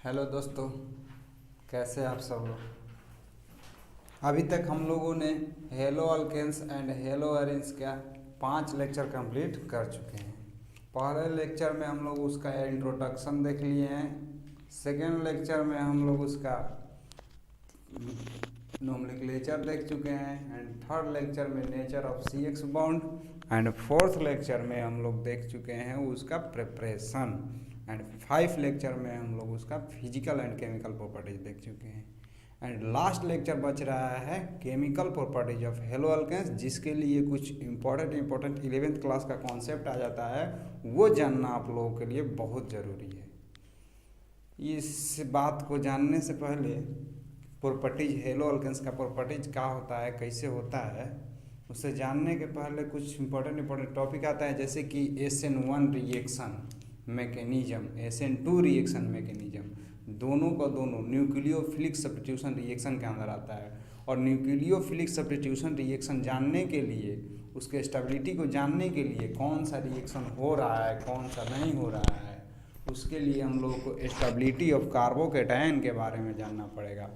Hello दोस्तों, कैसे आप सब लोग। अभी तक हम लोगों ने haloalkanes and haloarenes का 5 लेक्चर कंप्लीट कर चुके हैं। पहले लेक्चर में हम लोग उसका इंट्रोडक्शन देख लिए हैं। सेकेंड लेक्चर में हम लोग उसका नोमेनक्लेचर देख चुके हैं एंड थर्ड लेक्चर में nature of C X bond and fourth lecture में हम लोग देख चुके हैं उसका प्रिपरेशन एंड 5 लेक्चर में हम लोग उसका फिजिकल एंड केमिकल प्रॉपर्टीज देख चुके हैं एंड लास्ट लेक्चर बच रहा है chemical properties of haloalkanes, जिसके लिए कुछ इंपॉर्टेंट 11th क्लास का कॉन्सेप्ट आ जाता है। वो जानना आप लोगों के लिए बहुत ज़रूरी है। इस बात को जानने से पहले प्रॉपर्टीज हेलो अल्केन्स का प्रॉपर्टीज क्या होता है, कैसे होता है, उसे जानने के पहले कुछ इंपॉर्टेंट टॉपिक आता है, जैसे कि SN1 reaction mechanism, SN2 reaction mechanism. दोनों का दोनों न्यूक्लियोफिलिक सब्स्टिट्यूशन रिएक्शन के अंदर आता है। और न्यूक्लियोफिलिक सब्स्टिट्यूशन रिएक्शन जानने के लिए, उसके स्टेबिलिटी को जानने के लिए कौन सा रिएक्शन हो रहा है कौन सा नहीं हो रहा है, उसके लिए हम लोगों को स्टेबिलिटी ऑफ कार्बोकैटायन के बारे में जानना पड़ेगा।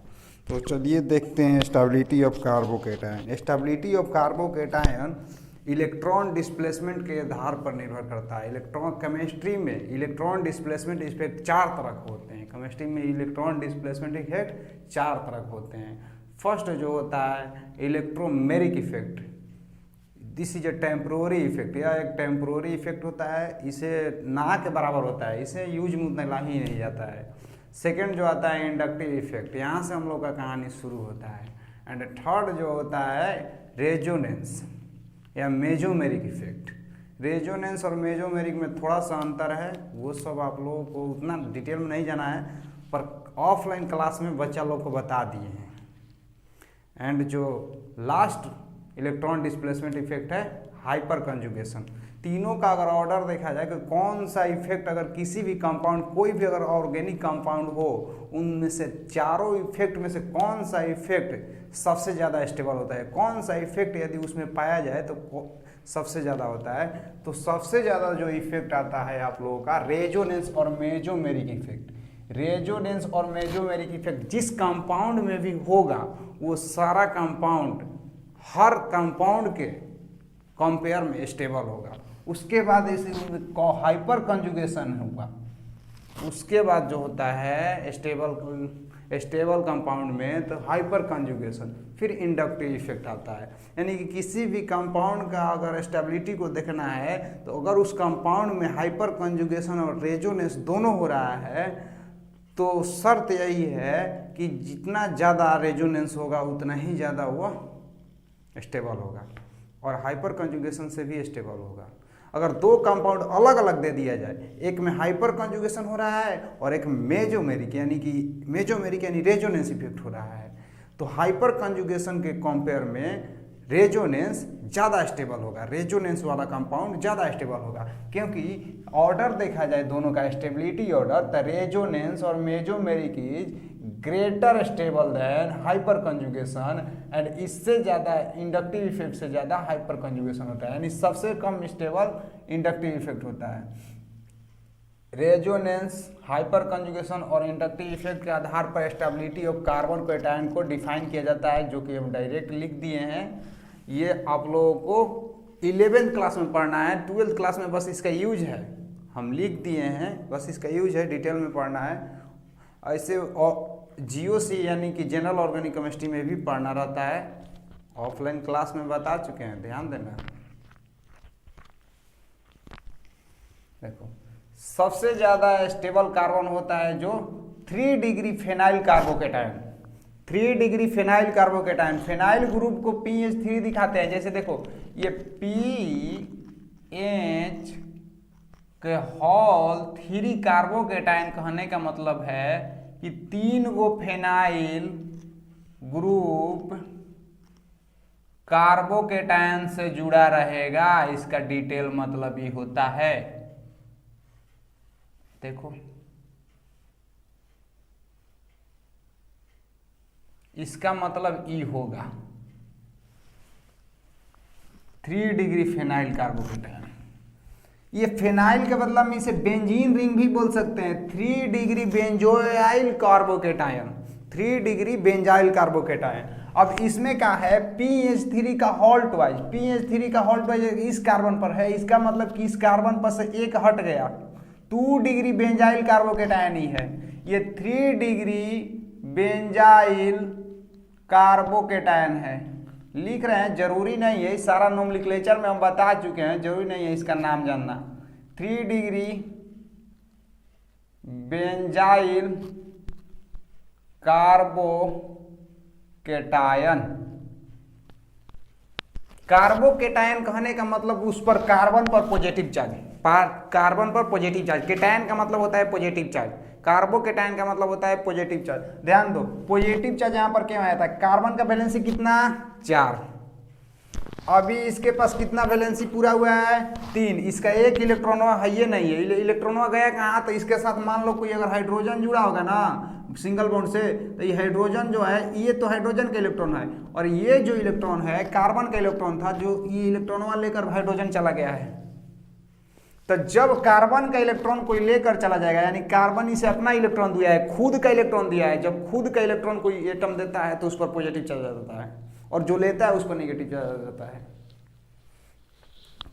तो चलिए देखते हैं stability of carbocation. Stability of carbocation electron displacement के आधार पर निर्भर करता है। इलेक्ट्रॉन केमिस्ट्री में इलेक्ट्रॉन डिस्प्लेसमेंट इफेक्ट 4 तरह के होते हैं। केमिस्ट्री में इलेक्ट्रॉन डिस्प्लेसमेंट इफेक्ट 4 तरह के होते हैं। फर्स्ट जो होता है electromeric effect, this is a temporary effect. यह एक टेम्प्रोरी इफेक्ट होता है, इसे ना के बराबर होता है, इसे यूज में उतना ही नहीं जाता है। सेकेंड जो आता है इंडक्टिव इफेक्ट, यहाँ से हम लोग का कहानी शुरू होता है। एंड थर्ड जो होता है रेजोनेंस या मेजोमेरिक इफेक्ट। रेजोनेंस और मेजोमेरिक में थोड़ा सा अंतर है, वो सब आप लोगों को उतना डिटेल में नहीं जाना है, पर ऑफलाइन क्लास में बच्चा लोग को बता दिए हैं। एंड जो लास्ट इलेक्ट्रॉन डिस्प्लेसमेंट इफेक्ट है हाइपर कंजुगेशन। तीनों का अगर ऑर्डर देखा जाए कि कौन सा इफेक्ट अगर किसी भी कंपाउंड, कोई भी अगर ऑर्गेनिक कंपाउंड हो, उनमें से चारों इफेक्ट में से कौन सा इफेक्ट सबसे ज़्यादा स्टेबल होता है, कौन सा इफेक्ट यदि उसमें पाया जाए तो सबसे ज़्यादा होता है, तो सबसे ज़्यादा जो इफेक्ट आता है आप लोगों का रेजोनेंस और मेजोमेरिक इफेक्ट। रेजोनेंस और मेजोमेरिक इफेक्ट जिस कंपाउंड में भी होगा, वो सारा कंपाउंड हर कंपाउंड के कंपेयर में स्टेबल होगा। उसके बाद इसे हाइपर कंजुगेशन होगा। उसके बाद जो होता है स्टेबल कंपाउंड में तो हाइपर कंजुगेशन, फिर इंडक्टिव इफेक्ट आता है। यानी कि किसी भी कंपाउंड का अगर स्टेबिलिटी को देखना है तो अगर उस कंपाउंड में हाइपर कंजुगेशन और रेजोनेंस दोनों हो रहा है, तो शर्त यही है कि जितना ज़्यादा रेजोनेंस होगा उतना ही ज़्यादा वो स्टेबल होगा और हाइपर कंजुगेशन से भी स्टेबल होगा। अगर दो कंपाउंड अलग अलग दे दिया जाए, एक में हाइपर कंजुगेशन हो रहा है और एक मेजोमेरिक यानी रेजोनेंस इफेक्ट हो रहा है, तो हाइपर कंजुगेशन के कंपेयर में रेजोनेंस ज़्यादा स्टेबल होगा, रेजोनेंस वाला कंपाउंड ज़्यादा स्टेबल होगा। क्योंकि ऑर्डर देखा जाए दोनों का स्टेबिलिटी ऑर्डर, तो रेजोनेंस और mesomeric is greater stable then hyper conjugation and इससे ज़्यादा इंडक्टिव इफेक्ट से ज़्यादा हाइपर कंजुगेशन होता है, यानी सबसे कम स्टेबल इंडक्टिव इफेक्ट होता है। रेजोनेंस, हाइपर कंजुगेशन और इंडक्टिव इफेक्ट के आधार पर स्टेबिलिटी ऑफ कार्बन कैटायन को डिफाइन किया जाता है, जो कि हम डायरेक्ट लिख दिए हैं। ये आप लोगों को 11th क्लास में पढ़ना है, 12th क्लास में बस इसका यूज है, हम लिख दिए हैं, बस इसका यूज है, डिटेल में पढ़ना है। ऐसे GOC यानी कि जनरल ऑर्गेनिक केमिस्ट्री में भी पढ़ना रहता है, ऑफलाइन क्लास में बता चुके हैं, ध्यान देना। देखो सबसे ज़्यादा स्टेबल कार्बन होता है जो 3 degree phenyl carbocation. 3 degree phenyl carbocation, phenyl group को PH3 दिखाते हैं। जैसे देखो ये PH के होल 3 कार्बोकैटायन कहने का मतलब है कि 3 गो फेनाइल ग्रुप कार्बोकैटायन से जुड़ा रहेगा, इसका डिटेल मतलब ये होता है। देखो इसका मतलब ई होगा 3 डिग्री फेनाइल कार्बोकैटायन। ये फेनाइल के बदला में इसे बेंजीन रिंग भी बोल सकते हैं। 3 degree benzoyl carbocation, 3 degree benzyl carbocation. अब इसमें क्या है, PH3 का हॉल्ट वाइज, PH3 का हॉल्ट वाइज इस कार्बन पर है, इसका मतलब कि इस कार्बन पर से एक हट गया, 2 डिग्री बेंजाइल कार्बोकेटायन ही है। ये 3 डिग्री बेंजाइल कार्बोकेटायन है। लिख रहे हैं, जरूरी नहीं है, सारा नोमेनक्लेचर में हम बता चुके हैं, जरूरी नहीं है इसका नाम जानना। 3 डिग्री बेंजाइल कार्बोकेटायन। कार्बोकेटायन कहने का मतलब उस पर कार्बन पर पॉजिटिव चार्ज, कार्बन पर पॉजिटिव चार्ज। केटायन का मतलब होता है पॉजिटिव चार्ज, कार्बोकेटायन का मतलब होता है पॉजिटिव चार्ज। ध्यान दो, पॉजिटिव चार्ज यहां पर क्यों आया था, कार्बन का वैलेंसी कितना 4, अभी इसके पास कितना वैलेंसी पूरा हुआ है 3, इसका एक इलेक्ट्रॉनवा है ये नहीं है, इलेक्ट्रॉनवा गया कहाँ, तो इसके साथ मान लो कोई अगर हाइड्रोजन जुड़ा होगा ना सिंगल बॉन्ड से, तो ये हाइड्रोजन जो है, ये तो हाइड्रोजन का इलेक्ट्रॉन है, और ये जो इलेक्ट्रॉन है कार्बन का इलेक्ट्रॉन था, जो ये इलेक्ट्रॉनवा लेकर हाइड्रोजन चला गया है। तो जब कार्बन का इलेक्ट्रॉन कोई लेकर चला जाएगा, यानी कार्बन इसे अपना इलेक्ट्रॉन दिया है, खुद का इलेक्ट्रॉन दिया है, जब खुद का इलेक्ट्रॉन कोई एटम देता है तो उस पर पॉजिटिव चार्ज आ जाता है, और जो लेता है उस पर नेगेटिव चार्ज आ जाता है।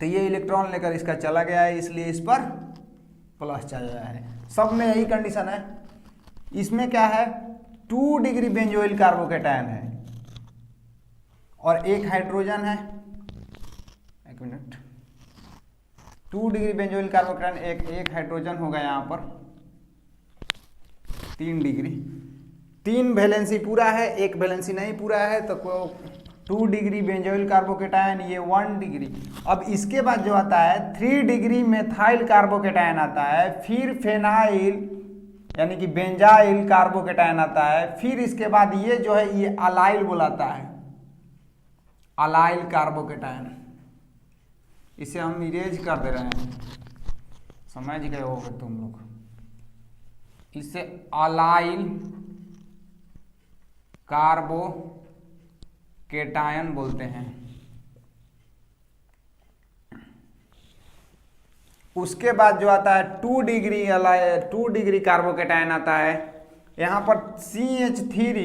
तो ये इलेक्ट्रॉन लेकर इसका चला गया है, इसलिए इस पर प्लस चार्ज आया है। सब में यही कंडीशन है। इसमें क्या है, 2 डिग्री बेंजोइल कार्बोकेटायन है और एक हाइड्रोजन है, एक मिनट, 2 डिग्री बेंजोइल कार्बोकेटायन, एक हाइड्रोजन होगा यहाँ पर 3 डिग्री, 3 वैलेंसी पूरा है, एक वैलेंसी नहीं पूरा है, तो 2 डिग्री बेंजोइल कार्बोकेटायन, ये 1 डिग्री। अब इसके बाद जो आता है 3 डिग्री मेथाइल कार्बोकेटायन आता है, फिर फेनाइल यानी कि बेंजाइल कार्बोकेटायन आता है, फिर इसके बाद ये जो है ये अलाइल बुलाता है, अलाइल कार्बोकेटायन। इसे हम इरेज कर दे रहे हैं, समझ गए होगे तुम लोग। इसे अलाइल कार्बोकेटायन बोलते हैं। उसके बाद जो आता है 2 डिग्री कार्बोकेटायन आता है। यहाँ पर CH3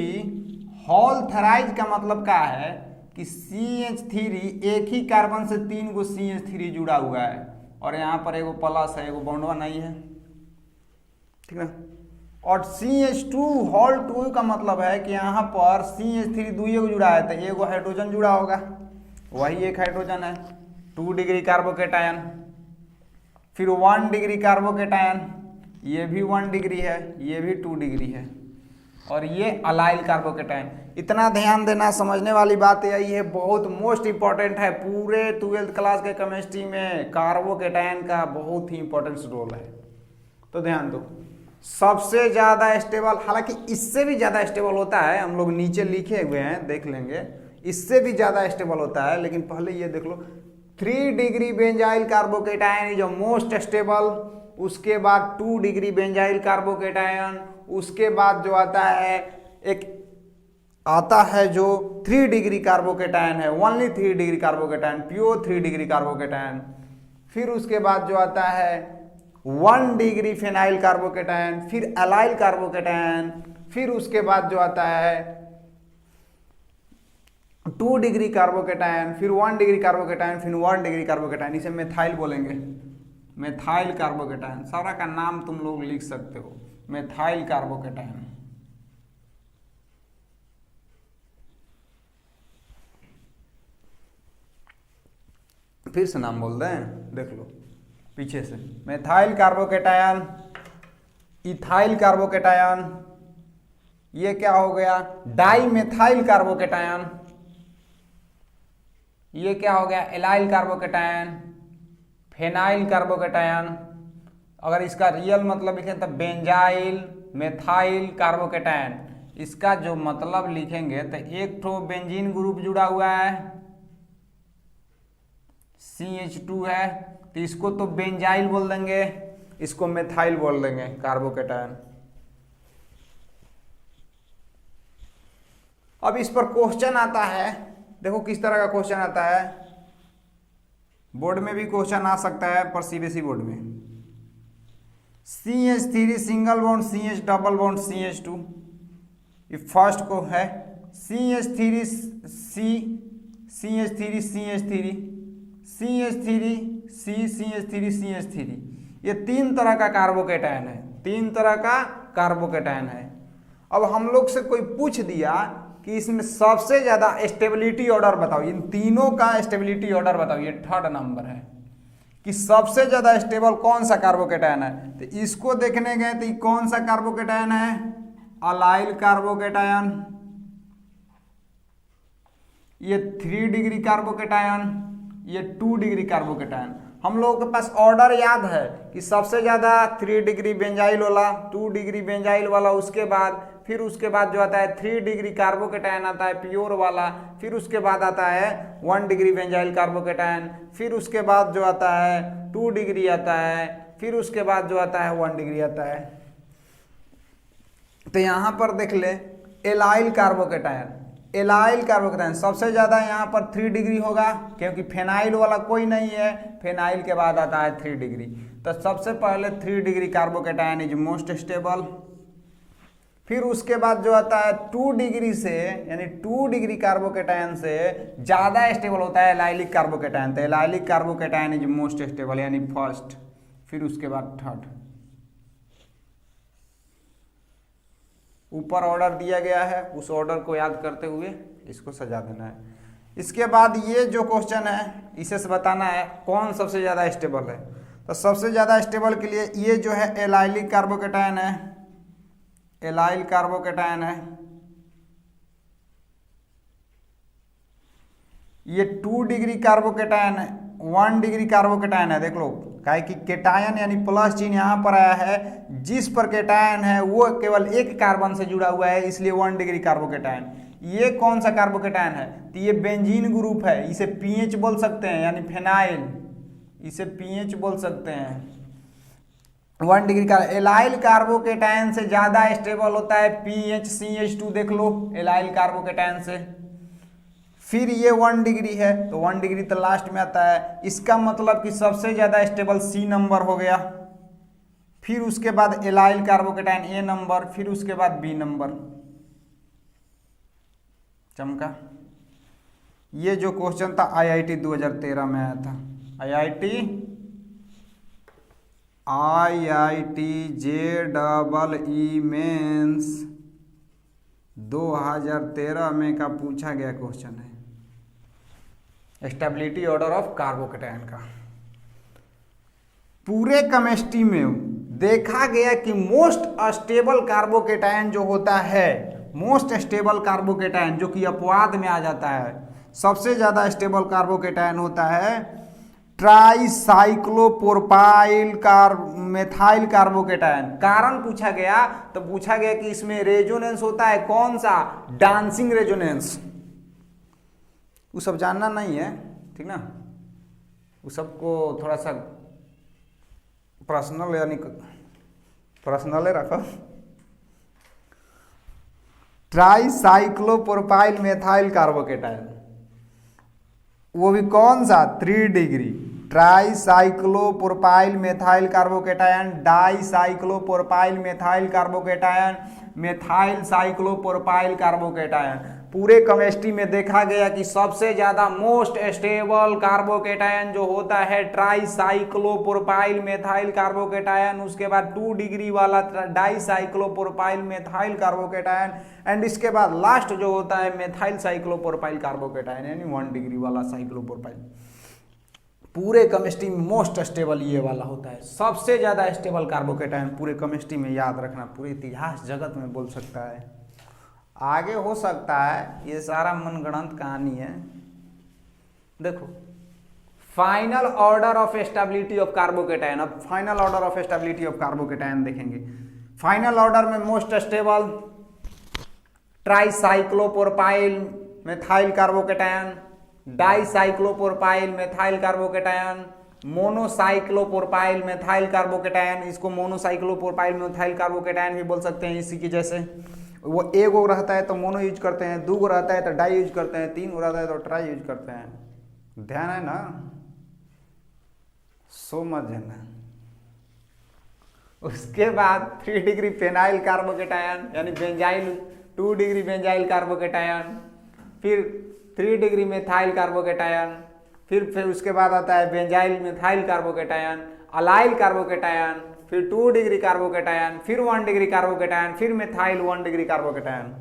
हॉल थराइज का मतलब क्या है कि CH3 एक ही कार्बन से 3 गो CH3 जुड़ा हुआ है, और यहाँ पर एगो प्लस है, एगो बॉन्डवा नहीं है, ठीक है। और CH2 हॉल 2 का मतलब है कि यहाँ पर CH3 दुइये को जुड़ा है, तो एगो हाइड्रोजन जुड़ा होगा, वही एक हाइड्रोजन है, 2 डिग्री कार्बोकेटायन। फिर 1 डिग्री कार्बोकेटायन, ये भी 1 डिग्री है, ये भी 2 डिग्री है, और ये अलाइल कार्बोकेटायन। इतना ध्यान देना, समझने वाली बात यही है, बहुत मोस्ट इंपॉर्टेंट है। पूरे 12th क्लास के केमिस्ट्री में कार्बोकेटायन का बहुत ही इंपॉर्टेंट रोल है, तो ध्यान दो। सबसे ज़्यादा स्टेबल, हालांकि इससे भी ज़्यादा स्टेबल होता है, हम लोग नीचे लिखे हुए हैं देख लेंगे, इससे भी ज़्यादा स्टेबल होता है, लेकिन पहले ये देख लो 3 degree benzyl carbocation is most stable. उसके बाद 2 डिग्री बेंजाइल कार्बोकेटायन, उसके बाद जो आता है एक आता है जो 3 डिग्री कार्बोकेटायन है, only 3 degree carbocation, pure 3 degree carbocation. फिर उसके बाद जो आता है 1 डिग्री फेनाइल कार्बोकेटायन, फिर अलाइल कार्बोकेटायन, फिर उसके बाद जो आता है 2 डिग्री कार्बोकेटायन, फिर 1 डिग्री कार्बोकेटायन, फिर 1 डिग्री कार्बोकेटायन। इसे मेथाइल बोलेंगे, मेथाइल कार्बोकेटायन। सारा का नाम तुम लोग लिख सकते हो, मेथाइल कार्बोकेटायन। फिर से नाम बोल दें, देख लो पीछे से, मेथाइल कार्बोकेटायन, इथाइल कार्बोकेटायन, ये क्या हो गया डाई मेथाइल कार्बोकेटायन, ये क्या हो गया एलाइल कार्बोकेटायन, फेनाइल कार्बोकेटायन। अगर इसका रियल मतलब लिखें तो बेंजाइल मेथाइल कार्बोकेटायन। इसका जो मतलब लिखेंगे तो एक ठो बेंजीन ग्रुप जुड़ा हुआ है, CH2 है, तो इसको तो बेंजाइल बोल देंगे, इसको मेथाइल बोल देंगे कार्बोकेटायन। अब इस पर क्वेश्चन आता है, देखो किस तरह का क्वेश्चन आता है। बोर्ड में भी क्वेश्चन आ सकता है, पर सीबीएसई बोर्ड में। CH3 single bond CH double bond CH2, ये फर्स्ट को है। CH3 CH3 CH3 CH3 CH3 CH3, ये 3 तरह का कार्बोकेटायन है, 3 तरह का कार्बोकेटायन है। अब हम लोग से कोई पूछ दिया कि इसमें सबसे ज्यादा स्टेबिलिटी ऑर्डर बताओ, इन तीनों का स्टेबिलिटी ऑर्डर बताओ, ये 3rd नंबर है कि सबसे ज्यादा स्टेबल कौन सा कार्बोकेटायन है। तो इसको देखने गए तो ये कौन सा कार्बोकेटायन है, अलाइल कार्बोकेटायन, ये 3 डिग्री कार्बोकेटायन, ये 2 डिग्री कार्बोकेटायन। हम लोगों के पास ऑर्डर याद है कि सबसे ज्यादा 3 डिग्री बेंजाइल वाला, 2 डिग्री बेंजाइल वाला, उसके बाद फिर उसके बाद जो आता है 3 डिग्री कार्बोकेटायन आता है प्योर वाला, फिर उसके बाद आता है 1 डिग्री बेंजाइल कार्बोकेटायन, फिर उसके बाद जो आता है 2 डिग्री आता है, फिर उसके बाद जो आता है 1 डिग्री आता है। तो यहां पर देख ले एलाइल कार्बोकेटायन, एलाइल कार्बोकेटायन सबसे ज्यादा यहाँ पर 3 डिग्री होगा, क्योंकि फेनाइल वाला कोई नहीं है, फेनाइल के बाद आता है 3 डिग्री। तो सबसे पहले 3 degree carbocation is most stable. फिर उसके बाद जो आता है 2 डिग्री से, यानी 2 डिग्री कार्बोकेटायन से ज्यादा स्टेबल होता है एलाइलिक कार्बोकेटायन। तो allylic carbocation is most stable, यानी फर्स्ट, फिर उसके बाद 3rd। ऊपर ऑर्डर दिया गया है, उस ऑर्डर को याद करते हुए इसको सजा देना है। इसके बाद ये जो क्वेश्चन है, इसे से बताना है कौन सबसे ज्यादा स्टेबल है। तो सबसे ज्यादा स्टेबल के लिए ये जो है एलाइलिक कार्बोकेटायन है, एलाइल कार्बोकेटायन है। ये 2 डिग्री कार्बोकेटायन है, 1 डिग्री कार्बोकेटायन है। देख लो, काहे कि केटायन यानी प्लस चिन्ह यहाँ पर आया है, जिस पर केटायन है वो केवल एक कार्बन से जुड़ा हुआ है, इसलिए 1 डिग्री कार्बोकेटायन। ये कौन सा कार्बोकेटायन है, तो ये बेंजीन ग्रुप है, इसे पीएच बोल सकते हैं, यानी फेनाइल, इसे पीएच बोल सकते हैं। 1 डिग्री का एलाइल कार्बोकेटायन से ज्यादा स्टेबल होता है PHCH2, देख लो एलाइल कार्बोकेटायन से। फिर ये 1 डिग्री है, तो 1 डिग्री तो लास्ट में आता है, इसका मतलब कि सबसे ज्यादा स्टेबल C नंबर हो गया। फिर उसके बाद एलाइल कार्बोकेटायन A नंबर, फिर उसके बाद B नंबर। चमका। ये जो क्वेश्चन था IIT 2013 में आया था, IIT JEE मेंस 2013 में का पूछा गया क्वेश्चन है, स्टेबिलिटी ऑर्डर ऑफ कार्बोकेटायन का। पूरे केमिस्ट्री में देखा गया कि मोस्ट स्टेबल कार्बोकेटायन जो होता है, मोस्ट स्टेबल कार्बोकेटायन जो कि अपवाद में आ जाता है, सबसे ज्यादा स्टेबल कार्बोकेटायन होता है ट्राईसाइक्लोप्रोपाइल मेथाइल कार्बोकेटायन। कारण पूछा गया, तो पूछा गया कि इसमें रेजोनेंस होता है कौन सा, डांसिंग रेजोनेंस। वो सब जानना नहीं है, ठीक ना, वो सबको थोड़ा सा पर्सनल, यानी पर्सनल रखो। ट्राईसाइक्लोप्रोपाइल मेथाइल कार्बोकेटायन, वो भी कौन सा, 3 degree. Tricyclopropyl methyl carbocation, dicyclopropyl methyl carbocation, methyl cyclopropyl carbocation. पूरे केमिस्ट्री में देखा गया कि सबसे ज्यादा मोस्ट स्टेबल कार्बोकेटायन जो होता है ट्राईसाइक्लोप्रोपाइल मेथाइल कार्बोकेटायन, उसके बाद 2 डिग्री वाला डाईसाइक्लोप्रोपाइल मेथाइल कार्बोकेटायन, एंड इसके बाद लास्ट जो होता है मेथाइल साइक्लोप्रोपाइल कार्बोकेटायन, यानी 1 डिग्री वाला साइक्लोप्रोपाइल। पूरे केमिस्ट्री में मोस्ट स्टेबल ये वाला होता है, सबसे ज्यादा स्टेबल कार्बोकेटायन पूरे केमिस्ट्री में। याद रखना, पूरे इतिहास जगत में बोल सकता है, आगे हो सकता है, ये सारा मनगढ़ंत कहानी है। देखो, final order of stability of carbocation. अब final order of stability of carbocation देखेंगे। फाइनल ऑर्डर में most stable tricyclopropyl methyl carbocation, dicyclopropyl methyl carbocation, monocyclopropyl methyl carbocation. इसको मोनोसाइक्लोप्रोपाइल मेथाइल कार्बोकेटायन भी बोल सकते हैं, इसी की जैसे। वो एक गो रहता है तो मोनो यूज करते हैं, 2 गो रहता है तो डाई यूज करते हैं, 3 गो रहता है तो ट्राई यूज करते हैं। ध्यान है ना। समझ जाना। उसके बाद 3 डिग्री फेनाइल कार्बोकेटायन यानी बेंजाइल, 2 डिग्री बेंजाइल कार्बोकेटायन, फिर 3 डिग्री मेथाइल कार्बोकेटायन, फिर उसके बाद आता है benzyl methyl carbocation, allyl carbocation, फिर 2 डिग्री कार्बोकेटायन, फिर 1 डिग्री कार्बोकेटायन, फिर मेथाइल 1 डिग्री कार्बोकेटायन।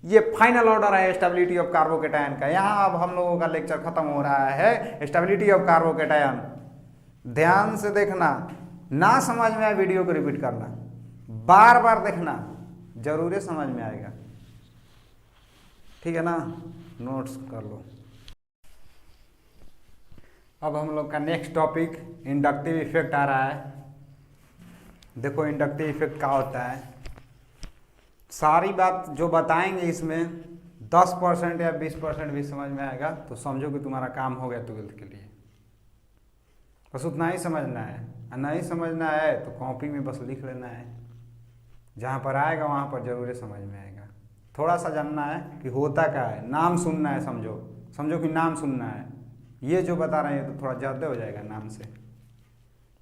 ये फाइनल ऑर्डर है स्टेबिलिटी ऑफ कार्बोकेटायन का। यहाँ अब हम लोगों का लेक्चर खत्म हो रहा है स्टेबिलिटी ऑफ कार्बोकेटायन। ध्यान से देखना, ना समझ में आए वीडियो को रिपीट करना, बार बार देखना, जरूर समझ में आएगा। ठीक है ना, नोट्स कर लो। अब हम लोग का नेक्स्ट टॉपिक इंडक्टिव इफेक्ट आ रहा है। देखो इंडक्टिव इफेक्ट क्या होता है। सारी बात जो बताएंगे इसमें 10% या 20% भी समझ में आएगा तो समझो कि तुम्हारा काम हो गया 12th के लिए। बस उतना ही समझना है, और नहीं समझना है तो कॉपी में बस लिख लेना है, जहाँ पर आएगा वहाँ पर जरूर समझ में आएगा। थोड़ा सा जानना है कि होता क्या है, नाम सुनना है, समझो कि नाम सुनना है। ये जो बता रहे हैं तो थोड़ा ज़्यादा हो जाएगा नाम से।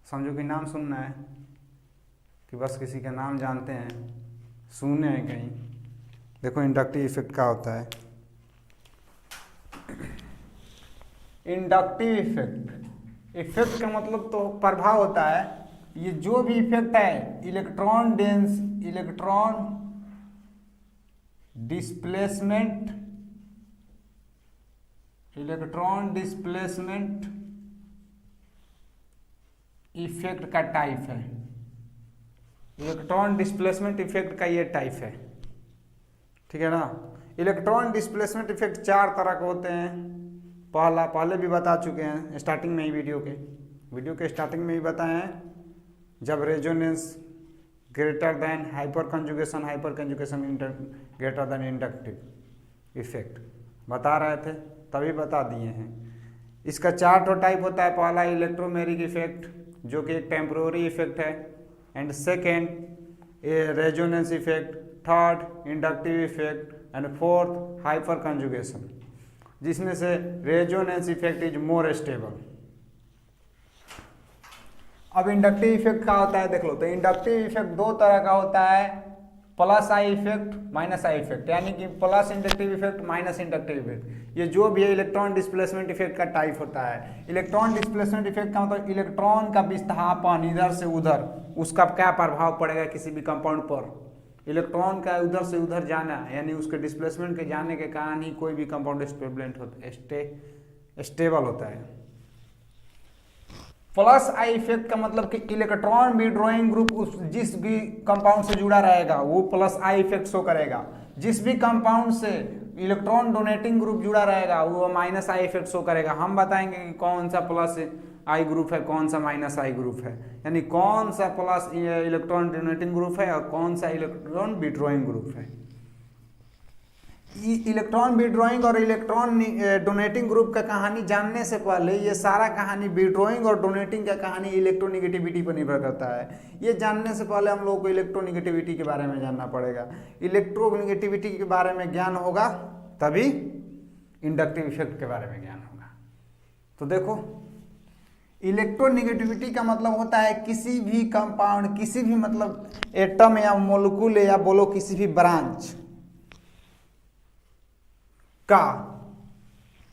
समझो कि नाम सुनना है, कि बस किसी का नाम जानते हैं, सुने हैं कहीं। देखो इंडक्टिव इफेक्ट क्या होता है। इंडक्टिव इफेक्ट का मतलब तो प्रभाव होता है। ये जो भी इफेक्ट है इलेक्ट्रॉन डिस्प्लेसमेंट इफेक्ट का टाइप है। इलेक्ट्रॉन डिस्प्लेसमेंट इफेक्ट का ये टाइप है। ठीक है ना। इलेक्ट्रॉन डिस्प्लेसमेंट इफेक्ट 4 तरह के होते हैं। पहले भी बता चुके हैं स्टार्टिंग में ही, वीडियो के स्टार्टिंग में ही बताए हैं, जब resonance greater than hyper conjugation greater than inductive effect बता रहे थे, तभी बता दिए हैं। इसका 4 टाइप होता है। पहला इलेक्ट्रोमेरिक इफेक्ट जो कि एक टेम्पोररी इफेक्ट है, and second resonance effect, third inductive effect, and fourth hyper conjugation, जिसमें से resonance effect is more stable. अब इंडक्टिव इफेक्ट क्या होता है देख लो। तो इंडक्टिव इफेक्ट 2 तरह का होता है, plus I effect, minus I effect, यानी कि plus inductive effect, minus inductive effect. ये जो भी है इलेक्ट्रॉन डिस्प्लेसमेंट इफेक्ट का टाइप होता है। इलेक्ट्रॉन डिस्प्लेसमेंट इफेक्ट का मतलब इलेक्ट्रॉन का विस्थापन इधर से उधर, उसका क्या प्रभाव पड़ेगा किसी भी कंपाउंड पर। इलेक्ट्रॉन का उधर से उधर जाना, यानी उसके डिस्प्लेसमेंट के जाने के कारण ही कोई भी कंपाउंड स्टेबल होता है। प्लस आई इफेक्ट का मतलब कि इलेक्ट्रॉन विड्रॉइंग ग्रुप जिस भी कंपाउंड से जुड़ा रहेगा वो प्लस आई इफेक्ट शो करेगा। जिस भी कंपाउंड से इलेक्ट्रॉन डोनेटिंग ग्रुप जुड़ा रहेगा वो माइनस आई इफेक्ट शो करेगा। हम बताएंगे कि कौन सा प्लस आई ग्रुप है, कौन सा माइनस आई ग्रुप है, यानी कौन सा प्लस इलेक्ट्रॉन डोनेटिंग ग्रुप है और कौन सा इलेक्ट्रॉन विड्रॉइंग ग्रुप है। इलेक्ट्रॉन विड्रॉइंग और इलेक्ट्रॉन डोनेटिंग ग्रुप का कहानी जानने से पहले ये सारा कहानी विड्रॉइंग और डोनेटिंग का कहानी इलेक्ट्रोनिगेटिविटी पर निर्भर करता है। ये जानने से पहले हम लोगों को इलेक्ट्रोनिगेटिविटी के बारे में जानना पड़ेगा। इलेक्ट्रोनिगेटिविटी के बारे में ज्ञान होगा तभी इंडक्टिव इफेक्ट के बारे में ज्ञान होगा। तो देखो इलेक्ट्रोनिगेटिविटी का मतलब होता है किसी भी कंपाउंड, किसी भी मतलब एटम या मोलिक्यूल या बोलो किसी भी ब्रांच का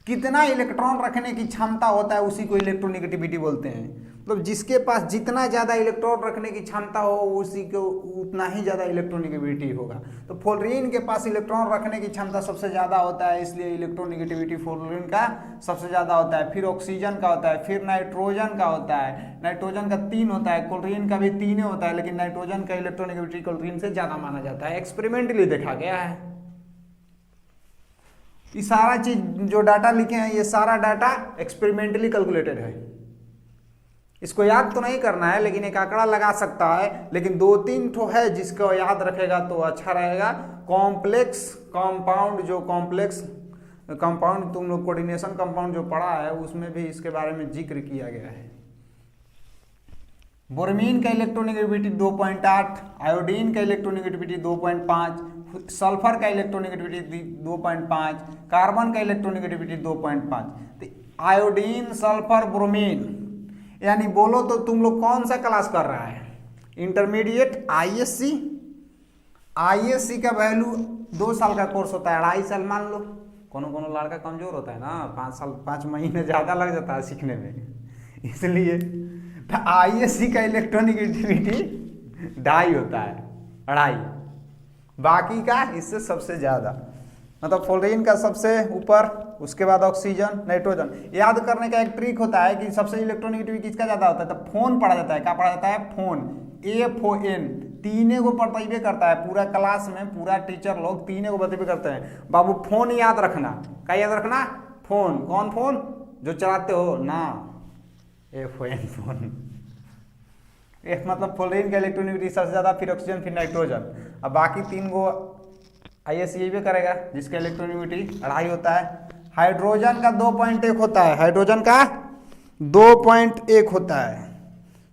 कितना इलेक्ट्रॉन रखने की क्षमता होता है उसी को इलेक्ट्रोनिगेटिविटी बोलते हैं। मतलब जिसके पास जितना ज़्यादा इलेक्ट्रॉन रखने की क्षमता हो उसी को उतना ही ज़्यादा इलेक्ट्रोनिगेटिविटी होगा। तो फ्लोरीन के पास इलेक्ट्रॉन रखने की क्षमता सबसे ज़्यादा होता है, इसलिए इलेक्ट्रोनिगेटिविटी फ्लोरीन का सबसे ज़्यादा होता है। फिर ऑक्सीजन का होता है, फिर नाइट्रोजन का होता है। नाइट्रोजन का 3 होता है, क्लोरीन का भी 3 होता है, लेकिन नाइट्रोजन का इलेक्ट्रोनिगेटिविटी क्लोरीन से ज़्यादा माना जाता है। एक्सपेरिमेंटली देखा गया है। ये सारा चीज जो डाटा लिखे हैं ये सारा डाटा एक्सपेरिमेंटली कैलकुलेटेड है। इसको याद तो नहीं करना है, लेकिन एक आंकड़ा लगा सकता है। लेकिन 2-3 ठो है जिसको याद रखेगा तो अच्छा रहेगा। कॉम्प्लेक्स कंपाउंड, जो कॉम्प्लेक्स कंपाउंड तुम लोग कोऑर्डिनेशन कंपाउंड जो पढ़ा है उसमें भी इसके बारे में जिक्र किया गया है। बोरमीन का इलेक्ट्रोनिगेटिविटी 2.8, आयोडीन का इलेक्ट्रोनिगेटिविटी 2.5, सल्फर का इलेक्ट्रोनिगेटिविटी 2.5, कार्बन का इलेक्ट्रोनिगेटिविटी 2.5। तो आयोडीन, सल्फर, ब्रोमीन यानी बोलो तो तुम लोग कौन सा क्लास कर रहा है, इंटरमीडिएट आईएससी। आईएससी का वैल्यू 2 साल का कोर्स होता है, 2.5 साल मान लो। कोनो कोनो लड़का कमजोर होता है ना, 5 साल 5 महीने ज़्यादा लग जाता है सीखने में, इसलिए आईएससी का इलेक्ट्रॉनिक एक्टिविटी 2.5 होता है, 2.5। बाकी का इससे सबसे ज़्यादा, मतलब फ्लोरीन का सबसे ऊपर, उसके बाद ऑक्सीजन, नाइट्रोजन। याद करने का एक ट्रिक होता है कि सबसे इलेक्ट्रॉनिगेटिविटी किसका ज़्यादा होता है, तो फोन पढ़ा जाता है। क्या पढ़ा जाता है, फोन, FON, तीने को पढ़ाइबे करता है पूरा क्लास में, पूरा टीचर लोग तीने को बतेबे करते हैं। बाबू फोन याद रखना, क्या याद रखना, फोन। कौन फोन, जो चलाते हो ना, FON फोन। F मतलब फ्लोरीन का इलेक्ट्रॉनिगेटिविटी सबसे ज़्यादा, फिर ऑक्सीजन, फिर नाइट्रोजन। अब बाकी 3 को आईएससी भी करेगा जिसका इलेक्ट्रॉनिगेटिविटी 2.5 होता है। हाइड्रोजन का 2.1 होता है, हाइड्रोजन का 2.1 होता है।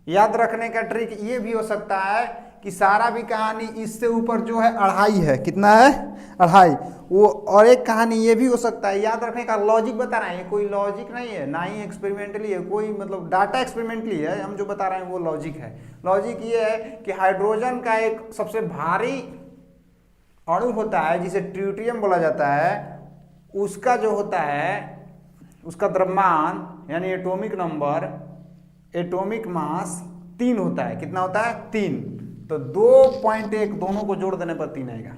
याद रखने का ट्रिक ये भी हो सकता है कि सारा भी कहानी इससे ऊपर जो है 2.5 है, कितना है, 2.5 वो। और एक कहानी ये भी हो सकता है, याद रखने का लॉजिक बता रहे हैं, कोई लॉजिक नहीं है, ना ही एक्सपेरिमेंटली है, कोई मतलब डाटा एक्सपेरिमेंटली है, हम जो बता रहे हैं वो लॉजिक है। लॉजिक ये है कि हाइड्रोजन का एक सबसे भारी अणु होता है जिसे ट्रिटियम बोला जाता है, उसका जो होता है, उसका द्रव्यमान यानी एटॉमिक नंबर, एटॉमिक मास 3 होता है। कितना होता है, 3। तो 2.1 दोनों को जोड़ देने पर 3 आएगा।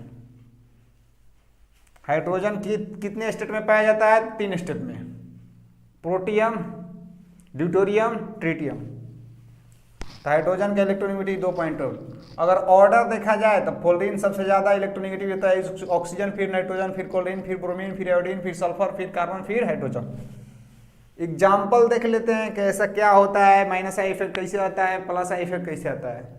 हाइड्रोजन कितने स्टेट में पाया जाता है, 3 स्टेट में, प्रोटियम, ड्यूटेरियम, ट्रिटियम। तो हाइड्रोजन का इलेक्ट्रॉनिगेटिविटी 2.2। अगर ऑर्डर देखा जाए तो फ्लोरीन सबसे ज्यादा इलेक्ट्रॉनिगेटिव होता है, ऑक्सीजन, फिर नाइट्रोजन, फिर क्लोरीन, फिर ब्रोमीन, फिर आयोडीन, फिर सल्फर, फिर कार्बन, फिर हाइड्रोजन। एग्जाम्पल देख लेते हैं कि ऐसा क्या होता है, माइनस आई इफेक्ट कैसे आता है, प्लस आई इफेक्ट कैसे आता है।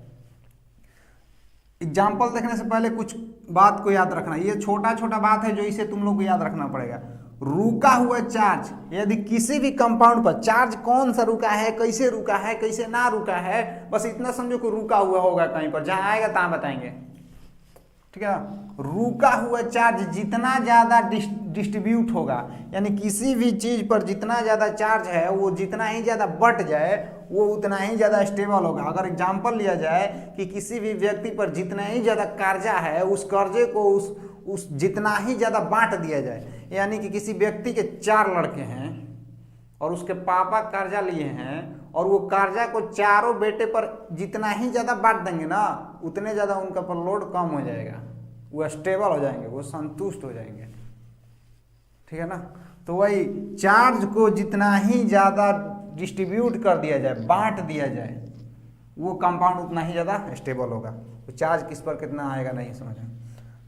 एग्जाम्पल देखने से पहले कुछ बात को याद रखना, ये छोटा छोटा बात है जो इसे तुम लोग को याद रखना पड़ेगा। रुका हुआ चार्ज, यदि किसी भी कंपाउंड पर चार्ज कौन सा रुका है, कैसे रुका है, कैसे ना रुका है, बस इतना समझो कि रुका हुआ होगा कहीं पर, जहां आएगा तहां बताएंगे, ठीक है। रुका हुआ चार्ज जितना ज्यादा डिस्ट्रीब्यूट होगा, यानी किसी भी चीज पर जितना ज्यादा चार्ज है वो जितना ही ज्यादा बट जाए वो उतना ही ज्यादा स्टेबल होगा। अगर एग्जांपल लिया जाए कि किसी भी व्यक्ति पर जितना ही ज्यादा कर्जा है, उस कर्जे को उस जितना ही ज्यादा बांट दिया जाए, यानी कि किसी व्यक्ति के 4 लड़के हैं और उसके पापा कर्जा लिए हैं और वो कर्जा को चारों बेटे पर जितना ही ज्यादा बांट देंगे ना, उतने ज्यादा उनका पर लोड कम हो जाएगा, वो स्टेबल हो जाएंगे, वो संतुष्ट हो जाएंगे, ठीक है ना। तो वही चार्ज को जितना ही ज्यादा डिस्ट्रीब्यूट कर दिया जाए, बांट दिया जाए, वो कंपाउंड उतना ही ज्यादा स्टेबल होगा। तो चार्ज किस पर कितना आएगा नहीं समझ।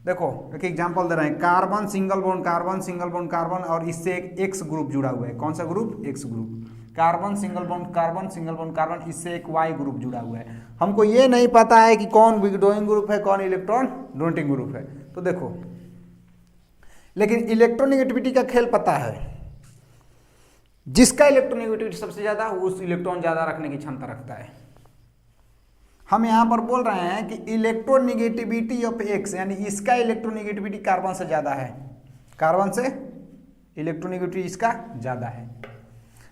देखो एक एग्जांपल दे रहे हैं, carbon single bond carbon, single bond carbon, और इससे एक एक्स ग्रुप जुड़ा हुआ है। कौन सा group, x group. Carbon single bond carbon, single bond carbon, इससे एक वाई ग्रुप जुड़ा हुआ है। हमको ये नहीं पता है कि कौन विडोइंग ग्रुप है, कौन इलेक्ट्रॉन डोनेटिंग ग्रुप है। तो देखो, लेकिन इलेक्ट्रोनेगेटिविटी का खेल पता है, जिसका इलेक्ट्रोनेगेटिविटी सबसे ज्यादा उस इलेक्ट्रॉन ज्यादा रखने की क्षमता रखता है। हम यहां पर बोल रहे हैं कि इलेक्ट्रोनेगेटिविटी ऑफ एक्स, यानी इसका इलेक्ट्रोनेगेटिविटी कार्बन से ज्यादा है, कार्बन से इलेक्ट्रोनेगेटिविटी इसका ज्यादा है।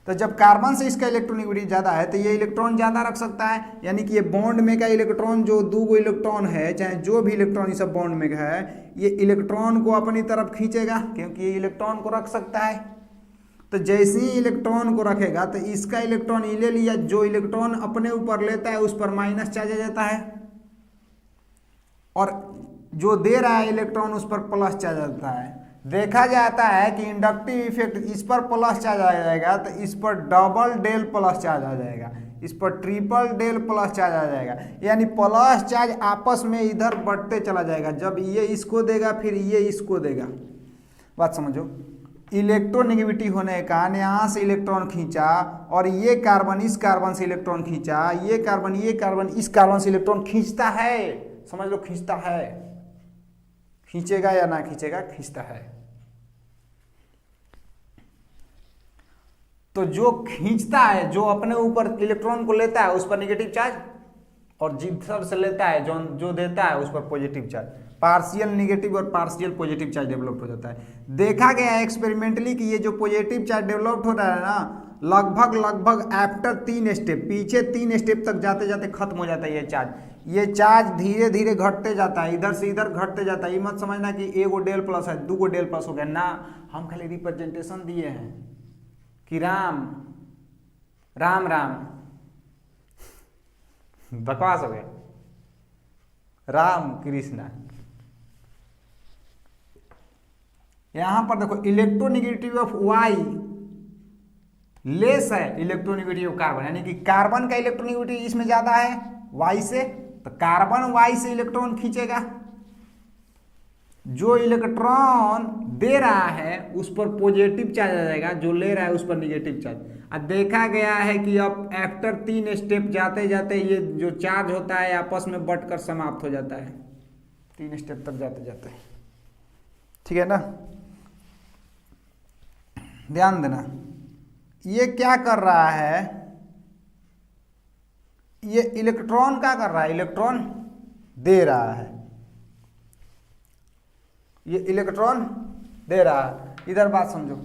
तो जब कार्बन से इसका इलेक्ट्रोनेगेटिविटी ज्यादा है तो ये इलेक्ट्रॉन ज्यादा रख सकता है, यानी कि ये बॉन्ड में का इलेक्ट्रॉन, जो 2 इलेक्ट्रॉन है, चाहे जो भी इलेक्ट्रॉन इस बॉन्ड में है, ये इलेक्ट्रॉन को अपनी तरफ खींचेगा, क्योंकि ये इलेक्ट्रॉन को रख सकता है। तो जैसे ही इलेक्ट्रॉन को रखेगा तो इसका इलेक्ट्रॉन ये ले लिया, जो इलेक्ट्रॉन अपने ऊपर लेता है उस पर माइनस चार्ज आ जाता है, और जो दे रहा है इलेक्ट्रॉन उस पर प्लस चार्ज आ जाता है। देखा जाता है कि इंडक्टिव इफेक्ट, इस पर प्लस चार्ज आ जाएगा तो इस पर डबल डेल प्लस चार्ज आ जाएगा, इस पर ट्रिपल डेल प्लस चार्ज आ जाएगा, यानी प्लस चार्ज आपस में इधर बढ़ते चला जाएगा। जब ये इसको देगा फिर ये इसको देगा। बात समझो, इलेक्ट्रोनेगेटिविटी होने के कारण यहाँ से इलेक्ट्रॉन खींचा और ये कार्बन इस कार्बन से इलेक्ट्रॉन खींचा, ये कार्बन इस कार्बन से इलेक्ट्रॉन खींचता है, समझ लो खींचता है, खींचेगा या ना खींचेगा, खींचता है। तो जो खींचता है, जो अपने ऊपर इलेक्ट्रॉन को लेता है उस पर नेगेटिव चार्ज, और जिधर से लेता है जो देता है उस पर पॉजिटिव चार्ज, पार्शियल नेगेटिव और पार्शियल पॉजिटिव चार्ज डेवलप हो जाता है। देखा गया है एक्सपेरिमेंटली कि ये जो पॉजिटिव चार्ज डेवलप हो रहा है ना, लगभग लगभग आफ्टर 3 स्टेप, पीछे 3 स्टेप तक जाते जाते खत्म हो जाता है ये चार्ज धीरे धीरे घटते जाता है, इधर से इधर घटते जाता है। ये मत समझना कि एगो डेल प्लस है, 2 डेल प्लस हो गया ना, हम खाली रिप्रेजेंटेशन दिए हैं कि राम राम राम, बकवास हो गया, राम कृष्णा। यहां पर देखो इलेक्ट्रोनेगेटिव ऑफ वाई लेस है इलेक्ट्रोनेगेटिव ऑफ कार्बन, यानी कि कार्बन का इलेक्ट्रोनेगेटिव इसमें ज्यादा है वाई से, तो कार्बन वाई से इलेक्ट्रॉन खींचेगा। जो इलेक्ट्रॉन दे रहा है उस पर पॉजिटिव चार्ज आ जाएगा, जो ले रहा है उस पर निगेटिव चार्ज। अब देखा गया है कि अब आफ्टर 3 स्टेप जाते जाते ये जो चार्ज होता है आपस में बंटकर समाप्त हो जाता है, 3 स्टेप तक जाते जाते, ठीक है ना। ध्यान देना, ये क्या कर रहा है, ये इलेक्ट्रॉन क्या कर रहा है, इलेक्ट्रॉन दे रहा है, ये इलेक्ट्रॉन दे रहा है। इधर बात समझो,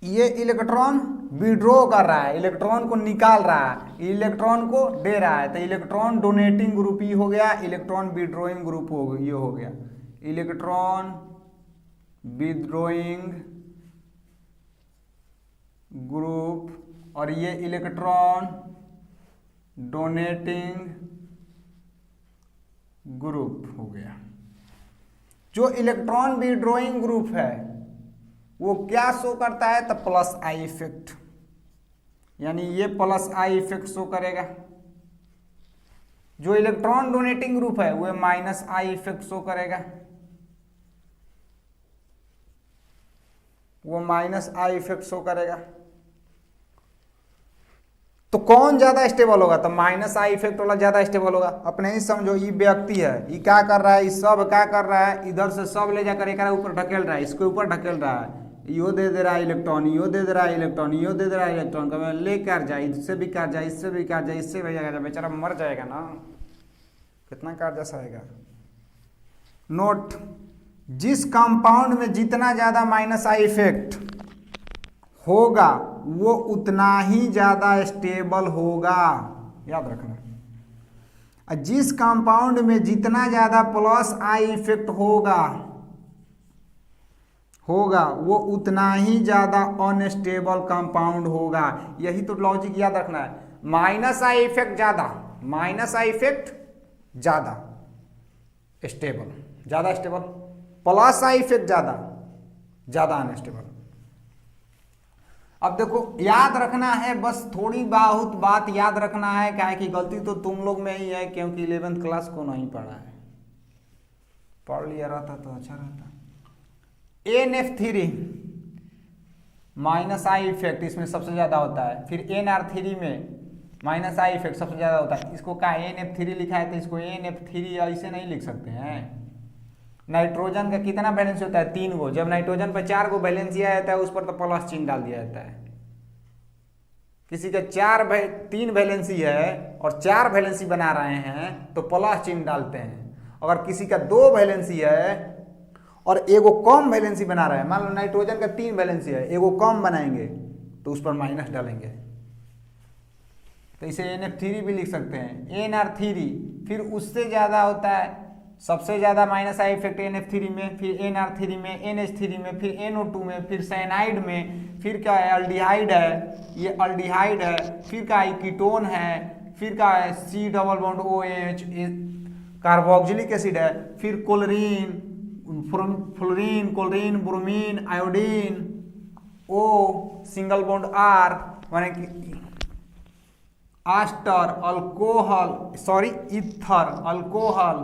ये इलेक्ट्रॉन विड्रॉ कर रहा है, इलेक्ट्रॉन को निकाल रहा है, इलेक्ट्रॉन को दे रहा है, तो इलेक्ट्रॉन डोनेटिंग ग्रुप ही हो गया, इलेक्ट्रॉन विड्रॉइंग ग्रुप हो गया, ये हो गया इलेक्ट्रॉन विड्रॉइंग ग्रुप, और ये इलेक्ट्रॉन डोनेटिंग ग्रुप हो गया। जो इलेक्ट्रॉन विड्रॉइंग ग्रुप है वो क्या शो करता है, तो प्लस आई इफेक्ट, यानी ये प्लस आई इफेक्ट शो करेगा। जो इलेक्ट्रॉन डोनेटिंग ग्रुप है वो माइनस आई इफेक्ट शो करेगा, वो माइनस आई इफेक्ट शो करेगा। तो कौन ज्यादा स्टेबल होगा, तो माइनस आई इफेक्ट वाला ज्यादा स्टेबल होगा। अपने ही समझो, ये व्यक्ति है, ये क्या कर रहा है, ये सब क्या कर रहा है, इधर से सब ले जाकर एक ऊपर ढकेल रहा है, इसके ऊपर ढकेल रहा है, यो दे रहा है इलेक्ट्रॉन, यो दे रहा है इलेक्ट्रॉन, यो दे रहा है इलेक्ट्रॉन, कभी लेकर जाए, इससे भी काट जाए, इससे भी काट जाए, इससे भी जाएगा, बेचारा मर जाएगा ना, कितना काट जा आएगा। नोट, जिस कंपाउंड में जितना ज्यादा माइनस आई इफेक्ट होगा वो उतना ही ज्यादा स्टेबल होगा, याद रखना। जिस कंपाउंड में जितना ज्यादा प्लस आई इफेक्ट होगा वो उतना ही ज्यादा अनस्टेबल कंपाउंड होगा। यही तो लॉजिक याद रखना है। माइनस आई इफेक्ट ज्यादा, माइनस आई इफेक्ट ज्यादा स्टेबल, ज्यादा स्टेबल, प्लस आई इफेक्ट ज्यादा, ज्यादा अनस्टेबल। अब देखो याद रखना है, बस थोड़ी बहुत बात याद रखना है, क्या है कि गलती तो तुम लोग में ही है, क्योंकि 11th क्लास को नहीं पढ़ा है, पढ़ लिया रहता तो अच्छा रहता। NF3 माइनस आई इफेक्ट इसमें सबसे ज्यादा होता है, फिर NR3 में माइनस आई इफेक्ट सबसे ज्यादा होता है। इसको क्या NF3 लिखा है, तो इसको NF3 ऐसे नहीं लिख सकते हैं। नाइट्रोजन का कितना वैलेंसी होता है, 3 गो, जब नाइट्रोजन पर 4 गो वैलेंसी आ जाता है उस पर तो प्लस चिन्ह डाल दिया जाता है। किसी का 3 वैलेंसी है और 4 वैलेंसी बना रहे हैं तो प्लस चिन्ह डालते हैं। अगर किसी का 2 वैलेंसी है और एगो कम वैलेंसी बना रहे हैं, मान लो नाइट्रोजन का 3 वैलेंसी है, एगो कम बनाएंगे तो उस पर माइनस डालेंगे, तो इसे NF3 भी लिख सकते हैं। NR3 फिर उससे ज्यादा होता है, सबसे ज्यादा माइनस आई इफेक्ट NF3 में, फिर NR3 में, NH3 में, फिर NO2 में, फिर साइनाइड में, फिर क्या है अल्डिहाइड है, ये अल्डिहाइड है, फिर क्या है कीटोन है, फिर क्या है C double bond OH carboxylic acid है, फिर chlorine, fluorine, chlorine, bromine, iodine, O single bond R, माने कि ester, alcohol, sorry ether, alcohol,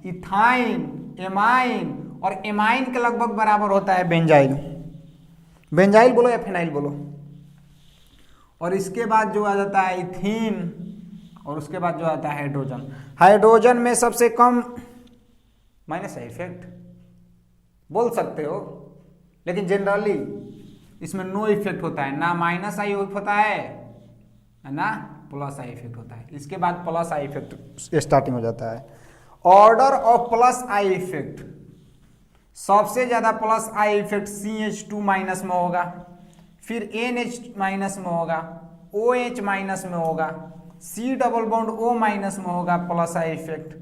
ethyne, amine, और एमाइन के लगभग बराबर होता है बेंजाइल। बेंजाइल बोलो या फिनाइल बोलो। और इसके बाद जो आ जाता है इथीन, और उसके बाद जो आता है हाइड्रोजन। हाइड्रोजन में सबसे कम माइनस है इफेक्ट बोल सकते हो, लेकिन जनरली इसमें नो इफेक्ट होता है, ना माइनस आई होता है ना प्लस आई इफेक्ट होता है। इसके बाद प्लस आई इफेक्ट स्टार्टिंग हो जाता है। Order of plus I effect, सबसे ज्यादा plus I effect CH2 minus में होगा, फिर NH माइनस में होगा, OH माइनस में होगा, C double bond O minus में होगा प्लस आई इफेक्ट,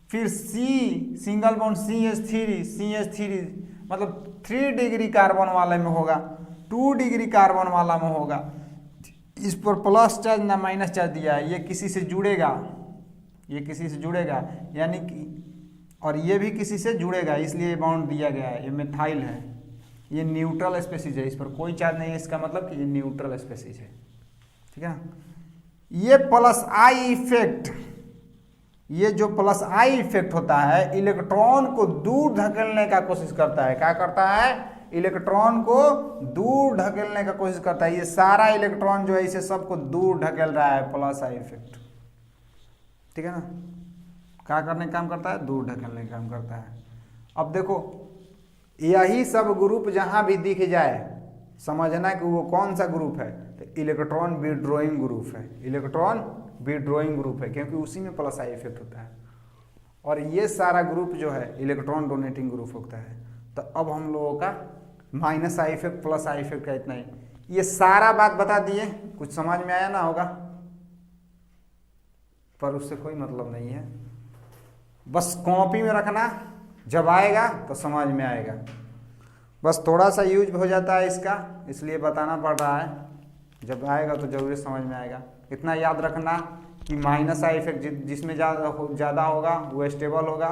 फिर C सिंगल बॉन्ड CH3 मतलब 3 डिग्री कार्बन वाले में होगा, 2 डिग्री कार्बन वाला में होगा। इस पर प्लस चार्ज ना माइनस चार्ज दिया है, ये किसी से जुड़ेगा, ये किसी से जुड़ेगा यानी कि, और ये भी किसी से जुड़ेगा, इसलिए बॉन्ड दिया गया है। ये मिथाइल है, ये न्यूट्रल स्पेसीज है, इस पर कोई चार्ज नहीं है, इसका मतलब कि ये न्यूट्रल स्पेसीज है, ठीक है ना। ये प्लस आई इफेक्ट, ये जो प्लस आई इफेक्ट होता है इलेक्ट्रॉन को दूर धकेलने का कोशिश करता है। क्या करता है? इलेक्ट्रॉन को दूर ढकेलने का कोशिश करता है। ये सारा इलेक्ट्रॉन जो है इसे सबको दूर ढकेल रहा है, प्लस आई इफेक्ट, ठीक है ना। क्या करने का काम करता है? दूर ढकेलने का काम करता है। अब देखो यही सब ग्रुप जहां भी दिख जाए समझना कि वो कौन सा ग्रुप है, तो इलेक्ट्रॉन विड्रॉइंग ग्रुप है, इलेक्ट्रॉन विड्रॉइंग ग्रुप है, क्योंकि उसी में प्लस आई इफेक्ट होता है। और ये सारा ग्रुप जो है इलेक्ट्रॉन डोनेटिंग ग्रुप होता है। तो अब हम लोगों का minus I effect plus I effect का इतना ही, ये सारा बात बता दिए। कुछ समझ में आया ना होगा, पर उससे कोई मतलब नहीं है, बस कॉपी में रखना, जब आएगा तो समझ में आएगा। बस थोड़ा सा यूज हो जाता है इसका, इसलिए बताना पड़ रहा है, जब आएगा तो जरूर समझ में आएगा। इतना याद रखना कि माइनस आई इफेक्ट जिसमें ज़्यादा होगा वो स्टेबल होगा,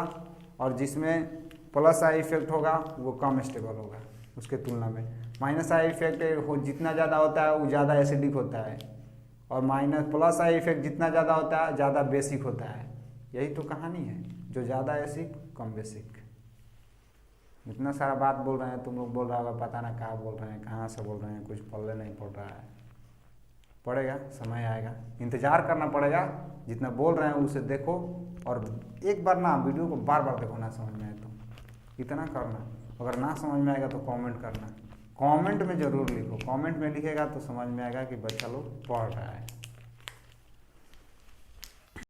और जिसमें प्लस आई इफेक्ट होगा वो कम स्टेबल होगा उसके तुलना में। माइनस आई इफेक्ट जितना ज़्यादा होता है वो ज़्यादा एसिडिक होता है, और माइनस प्लस आई इफेक्ट जितना ज़्यादा होता है ज़्यादा बेसिक होता है। यही तो कहानी है, जो ज़्यादा एसिड कम बेसिक। इतना सारा बात बोल रहे हैं, तुम लोग बोल रहा होगा पता ना क्या बोल रहे हैं, कहाँ से बोल रहे हैं, कुछ पढ़ने नहीं पड़ रहा है। पड़ेगा, समय आएगा, इंतजार करना पड़ेगा। जितना बोल रहे हैं उसे देखो, और एक बार ना वीडियो को बार बार देखो, ना समझ में आए तो इतना करना। अगर ना समझ में आएगा तो कमेंट करना, कमेंट में ज़रूर लिखो, कमेंट में लिखेगा तो समझ में आएगा कि बच्चा लोग पढ़ रहा है।